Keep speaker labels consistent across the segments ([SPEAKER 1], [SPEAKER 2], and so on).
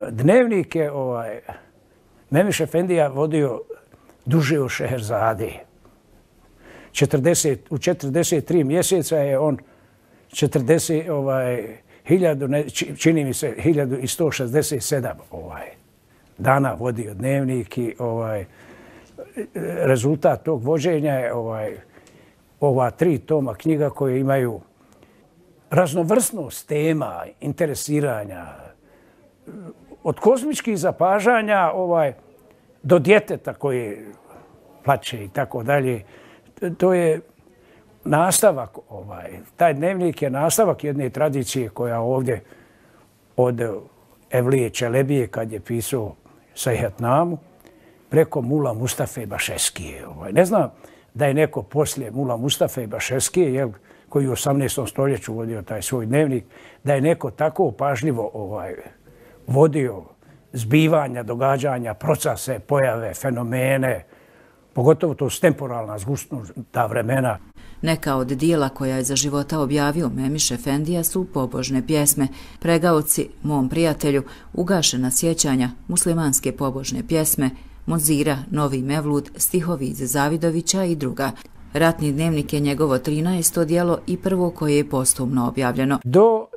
[SPEAKER 1] Dnevnik je Memiš Efendija vodio duže od Šeherzade. U 43 mjeseca je on čini mi se 1167 dana vodio dnevnik i rezultat tog vođenja je ova 3 toma knjiga koje imaju raznovrsnost tema, interesiranja, od kozmičkih zapažanja do djeteta koje plače i tako dalje. To je nastavak, taj dnevnik je nastavak jedne tradicije koja ovdje od Evlije Čelebije kad je pisao Sehatnamu preko Mula Mustafe Bašeskije. Ne znam da je neko poslije Mula Mustafe Bašeskije, koji u 18. stoljeću vodio taj svoj dnevnik, da je neko tako pažljivo vodio zbivanja, događanja, procese, pojave, fenomene, pogotovo to temporalna zgusnuta vremena.
[SPEAKER 2] Neka od dijela koja je za života objavio Memiš Efendija su pobožne pjesme, Pregaoci, Mom prijatelju, Ugašena sjećanja, muslimanske pobožne pjesme, Mozira, Novi Mevlud, stihovi iz Zavidovića i druga. Ratni dnevnik je njegovo 13. djelo i prvo koje je posthumno objavljeno.
[SPEAKER 1] Do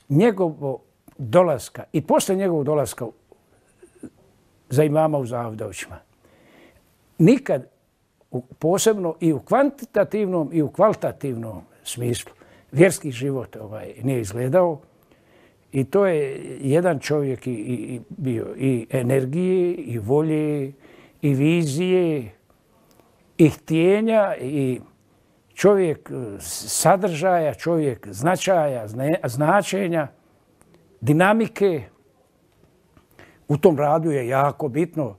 [SPEAKER 1] njegovog dolaska i posle njegovog dolaska za imama u Zavidovićima nikad posebno i u kvantitativnom i u kvalitativnom smislu vjerski život nije izgledao i to je jedan čovjek bio i energije i volje i vizije i htjenja i čovjek sadržaja, čovjek značaja, značenja, dinamike. U tom radu je jako bitno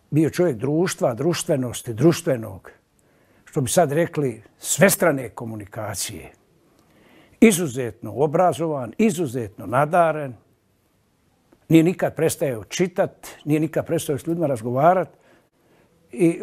[SPEAKER 1] bio čovjek društva, društvenosti, društvenog, što bi sad rekli, svestrane komunikacije. Izuzetno obrazovan, izuzetno nadaren, nije nikad prestajao čitati, nije nikad prestajao s ljudima razgovarati. I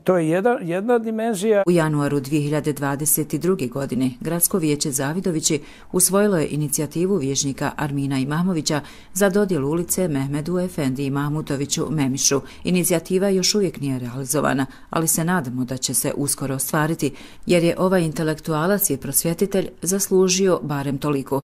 [SPEAKER 1] to je jedna dimenzija.
[SPEAKER 2] U januaru 2022. godine Gradsko vijeće Zavidovići usvojilo je inicijativu vijećnika Armina Imamovića za dodjelu ulice Mehmedu Efendiji Mahmutoviću Memišu. Inicijativa još uvijek nije realizovana, ali se nadamo da će se uskoro ostvariti, jer je ovaj intelektualac i prosvjetitelj zaslužio barem toliko.